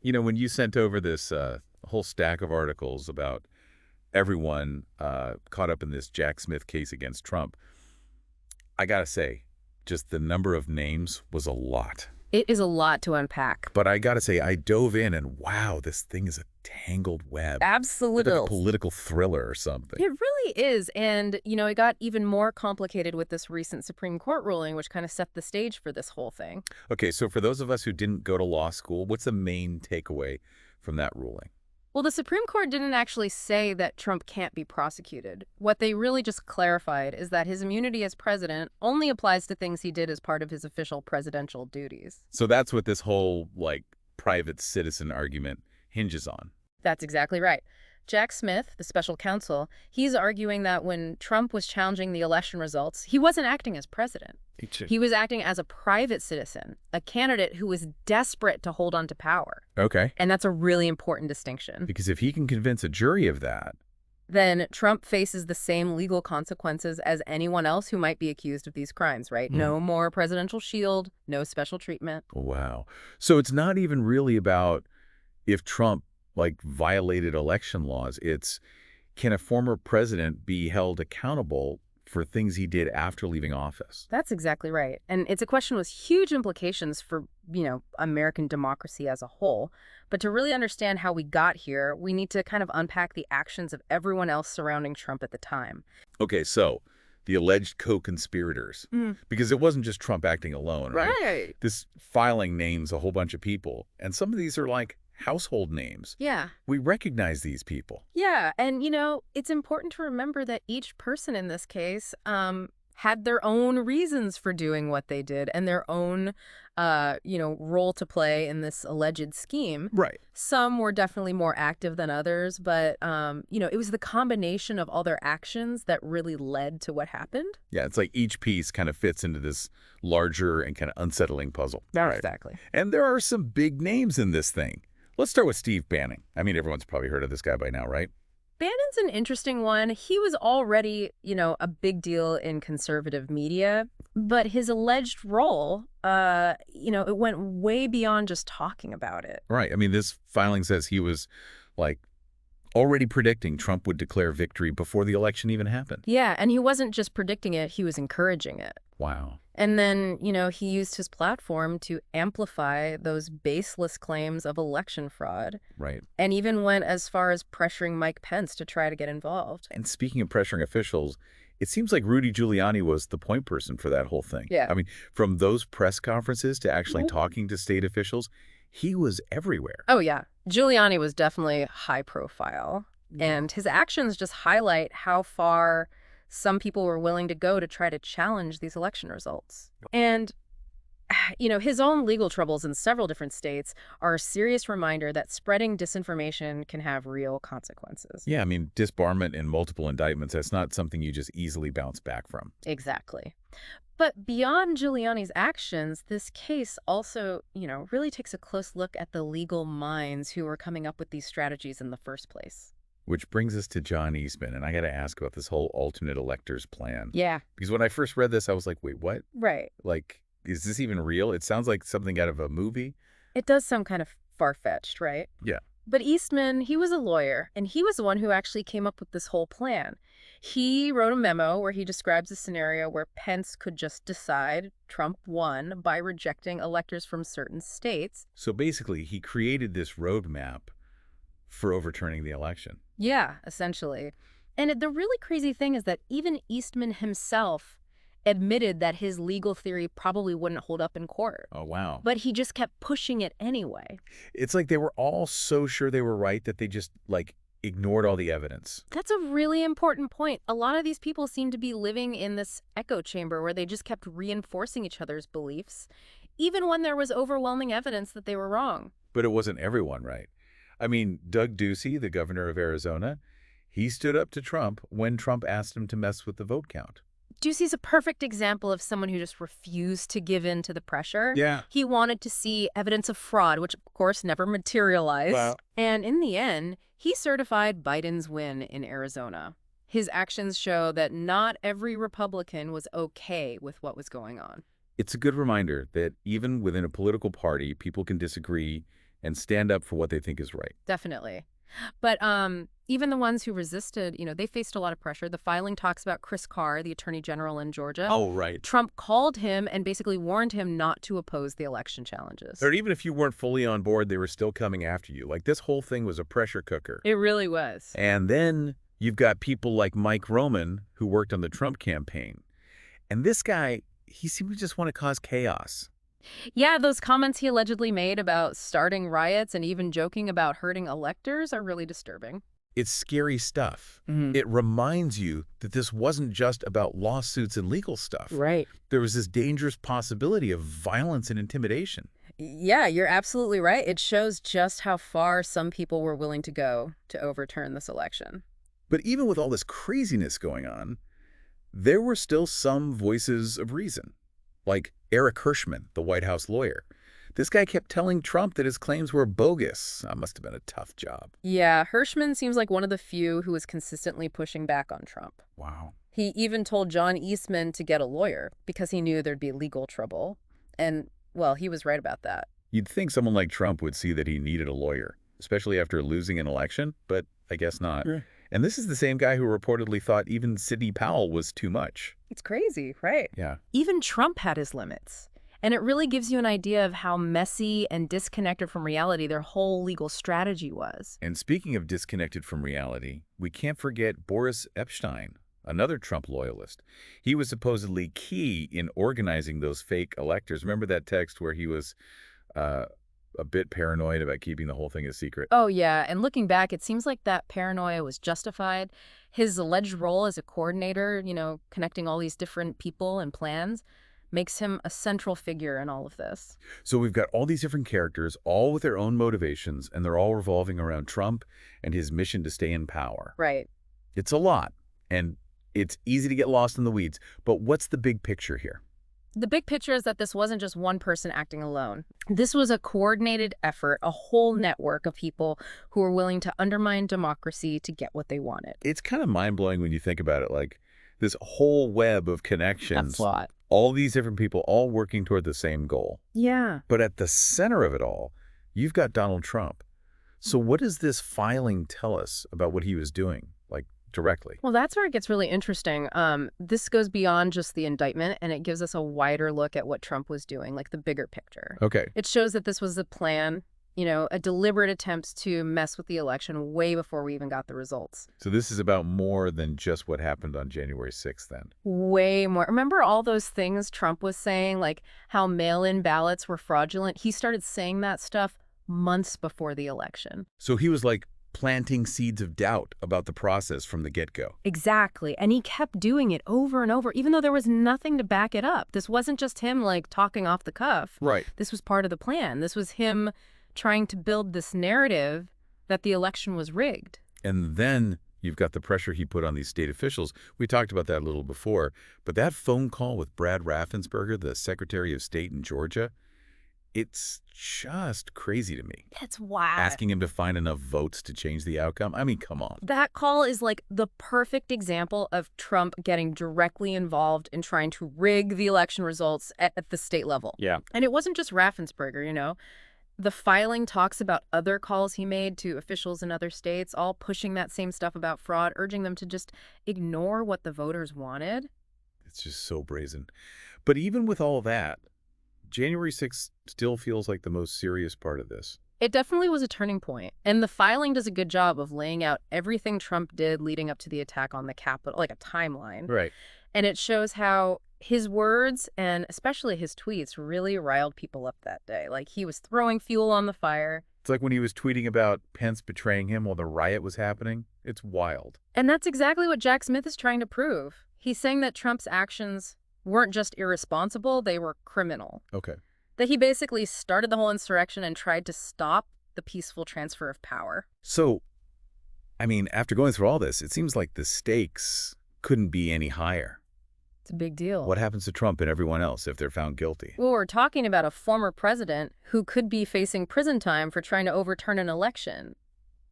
You know, when you sent over this whole stack of articles about everyone caught up in this Jack Smith case against Trump, I gotta say, just the number of names was a lot. It is a lot to unpack. But I gotta say, I dove in and wow, this thing is a tangled web. It's like a Absolutely. political thriller or something. It really is. And, it got even more complicated with this recent Supreme Court ruling, which kind of set the stage for this whole thing. Okay, so for those of us who didn't go to law school, what's the main takeaway from that ruling? Well, the Supreme Court didn't actually say that Trump can't be prosecuted. What they really just clarified is that his immunity as president only applies to things he did as part of his official presidential duties. So that's what this whole, like, private citizen argument hinges on. That's exactly right. Jack Smith, the special counsel, he's arguing that when Trump was challenging the election results, he wasn't acting as president. He was acting as a private citizen, a candidate who was desperate to hold on to power. Okay. And that's a really important distinction. Because if he can convince a jury of that, Then Trump faces the same legal consequences as anyone else who might be accused of these crimes, right? No more presidential shield, no special treatment. wow. So it's not even really about if Trump, like, violated election laws. It's, can a former president be held accountable for things he did after leaving office? That's exactly right. And it's a question with huge implications for, American democracy as a whole. But to really understand how we got here, we need to kind of unpack the actions of everyone else surrounding Trump at the time. Okay, so the alleged co-conspirators, because it wasn't just Trump acting alone, right? Right. This filing names a whole bunch of people, and some of these are like household names. Yeah. We recognize these people. Yeah. And, it's important to remember that each person in this case had their own reasons for doing what they did and their own, role to play in this alleged scheme. Right. Some were definitely more active than others, but, it was the combination of all their actions that really led to what happened. Yeah, it's like each piece kind of fits into this larger and kind of unsettling puzzle. Exactly. And there are some big names in this thing. Let's start with Steve Bannon. I mean, everyone's probably heard of this guy by now, right? Bannon's an interesting one. He was already, a big deal in conservative media, but his alleged role, it went way beyond just talking about it. Right. I mean, this filing says he was, like, already predicting Trump would declare victory before the election even happened. Yeah, and he wasn't just predicting it, he was encouraging it. Wow. And then, he used his platform to amplify those baseless claims of election fraud. Right. And even went as far as pressuring Mike Pence to try to get involved. And speaking of pressuring officials, it seems like Rudy Giuliani was the point person for that whole thing. Yeah. I mean, from those press conferences to actually talking to state officials, he was everywhere. Oh, yeah. Giuliani was definitely high profile. And his actions just highlight how far some people were willing to go to try to challenge these election results. And, his own legal troubles in several different states are a serious reminder that spreading disinformation can have real consequences. Yeah, I mean, disbarment and multiple indictments, that's not something you just easily bounce back from. Exactly. But beyond Giuliani's actions, this case also, really takes a close look at the legal minds who were coming up with these strategies in the first place. Which brings us to John Eastman, and I got to ask about this whole alternate electors plan. Yeah. Because when I first read this, I was like, wait, what? Right. Like, is this even real? It sounds like something out of a movie. It does sound kind of far-fetched, right? Yeah. But Eastman, he was a lawyer, and he was the one who actually came up with this whole plan. He wrote a memo where he describes a scenario where Pence could just decide Trump won by rejecting electors from certain states. So basically, he created this roadmap for overturning the election. Yeah, essentially. And the really crazy thing is that even Eastman himself admitted that his legal theory probably wouldn't hold up in court. Oh, wow. But he just kept pushing it anyway. It's like they were all so sure they were right that they just, like, ignored all the evidence. That's a really important point. A lot of these people seem to be living in this echo chamber where they just kept reinforcing each other's beliefs, even when there was overwhelming evidence that they were wrong. But it wasn't everyone right. I mean, Doug Ducey, the governor of Arizona, he stood up to Trump when Trump asked him to mess with the vote count. Ducey's a perfect example of someone who just refused to give in to the pressure. Yeah. He wanted to see evidence of fraud, which of course never materialized. Wow. And in the end, he certified Biden's win in Arizona. His actions show that not every Republican was okay with what was going on. It's a good reminder that even within a political party, people can disagree and stand up for what they think is right. Definitely. But even the ones who resisted, they faced a lot of pressure. The filing talks about Chris Carr, the attorney general in Georgia. Oh, right. Trump called him and basically warned him not to oppose the election challenges. Or even if you weren't fully on board, they were still coming after you. Like, this whole thing was a pressure cooker. It really was. And then you've got people like Mike Roman, who worked on the Trump campaign. And this guy, he seemed to just want to cause chaos. Yeah, those comments he allegedly made about starting riots and even joking about hurting electors are really disturbing. It's scary stuff. It reminds you that this wasn't just about lawsuits and legal stuff. Right. There was this dangerous possibility of violence and intimidation. Yeah, you're absolutely right. It shows just how far some people were willing to go to overturn this election. But even with all this craziness going on, there were still some voices of reason. Like Eric Hirschman, the White House lawyer. This guy kept telling Trump that his claims were bogus. That must have been a tough job. Yeah, Hirschman seems like one of the few who was consistently pushing back on Trump. Wow. He even told John Eastman to get a lawyer because he knew there'd be legal trouble. And, well, he was right about that. You'd think someone like Trump would see that he needed a lawyer, especially after losing an election, but I guess not. Yeah. And this is the same guy who reportedly thought even Sidney Powell was too much. It's crazy, right? Yeah. Even Trump had his limits. And it really gives you an idea of how messy and disconnected from reality their whole legal strategy was. And speaking of disconnected from reality, we can't forget Boris Epshteyn, another Trump loyalist. He was supposedly key in organizing those fake electors. Remember that text where he was a bit paranoid about keeping the whole thing a secret? Oh, yeah. And looking back, it seems like that paranoia was justified. His alleged role as a coordinator, connecting all these different people and plans, makes him a central figure in all of this. So we've got all these different characters, all with their own motivations, and they're all revolving around Trump and his mission to stay in power. Right. It's a lot, and it's easy to get lost in the weeds. But what's the big picture here? The big picture is that this wasn't just one person acting alone. This was a coordinated effort, a whole network of people who were willing to undermine democracy to get what they wanted. It's kind of mind-blowing when you think about it, like this whole web of connections. That's a lot. All these different people all working toward the same goal. Yeah. But at the center of it all, you've got Donald Trump. So what does this filing tell us about what he was doing, like directly? Well, that's where it gets really interesting. This goes beyond just the indictment, and it gives us a wider look at what Trump was doing, like the bigger picture. Okay. It shows that this was a plan, a deliberate attempt to mess with the election way before we even got the results. So this is about more than just what happened on January 6th then? Way more. Remember all those things Trump was saying, like how mail-in ballots were fraudulent? He started saying that stuff months before the election. So he was like planting seeds of doubt about the process from the get-go. Exactly. And he kept doing it over and over, even though there was nothing to back it up. This wasn't just him talking off the cuff. Right. This was part of the plan. This was him trying to build this narrative that the election was rigged. And then you've got the pressure he put on these state officials. We talked about that a little before, but that phone call with Brad Raffensperger, the Secretary of State in Georgia, it's just crazy to me. That's wild. Asking him to find enough votes to change the outcome. I mean, come on. That call is like the perfect example of Trump getting directly involved in trying to rig the election results at the state level. Yeah. And it wasn't just Raffensperger, The filing talks about other calls he made to officials in other states, all pushing that same stuff about fraud, urging them to just ignore what the voters wanted. It's just so brazen. But even with all that, January 6th still feels like the most serious part of this. It definitely was a turning point. And the filing does a good job of laying out everything Trump did leading up to the attack on the Capitol, like a timeline. Right. And it shows how his words and especially his tweets really riled people up that day. Like he was throwing fuel on the fire. It's like when he was tweeting about Pence betraying him while the riot was happening. It's wild. And that's exactly what Jack Smith is trying to prove. He's saying that Trump's actions weren't just irresponsible, they were criminal. Okay. That he basically started the whole insurrection and tried to stop the peaceful transfer of power. So, I mean, after going through all this, it seems like the stakes couldn't be any higher. It's a big deal. What happens to Trump and everyone else if they're found guilty? Well, we're talking about a former president who could be facing prison time for trying to overturn an election.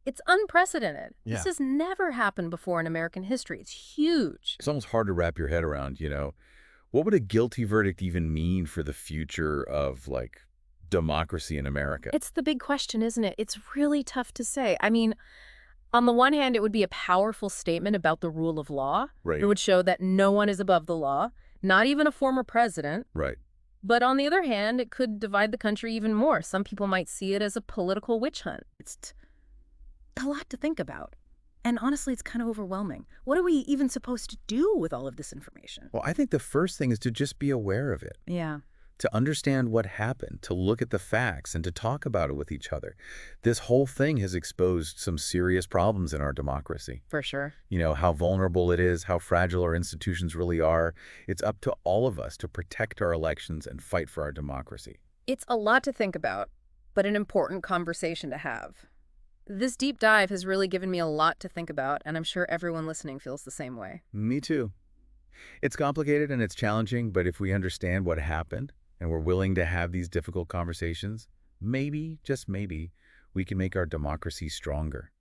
It's unprecedented. Yeah. This has never happened before in American history. It's huge. It's almost hard to wrap your head around, What would a guilty verdict even mean for the future of, democracy in America? It's the big question, isn't it? It's really tough to say. I mean, on the one hand, it would be a powerful statement about the rule of law. Right. It would show that no one is above the law, not even a former president. Right. But on the other hand, it could divide the country even more. Some people might see it as a political witch hunt. It's a lot to think about. And honestly, it's kind of overwhelming. What are we even supposed to do with all of this information? Well, I think the first thing is to just be aware of it. Yeah. To understand what happened, to look at the facts, and to talk about it with each other. This whole thing has exposed some serious problems in our democracy. For sure. You know, how vulnerable it is, how fragile our institutions really are. It's up to all of us to protect our elections and fight for our democracy. It's a lot to think about, but an important conversation to have. This deep dive has really given me a lot to think about, and I'm sure everyone listening feels the same way. Me too. It's complicated and it's challenging, but if we understand what happened, and we're willing to have these difficult conversations, maybe, just maybe, we can make our democracy stronger.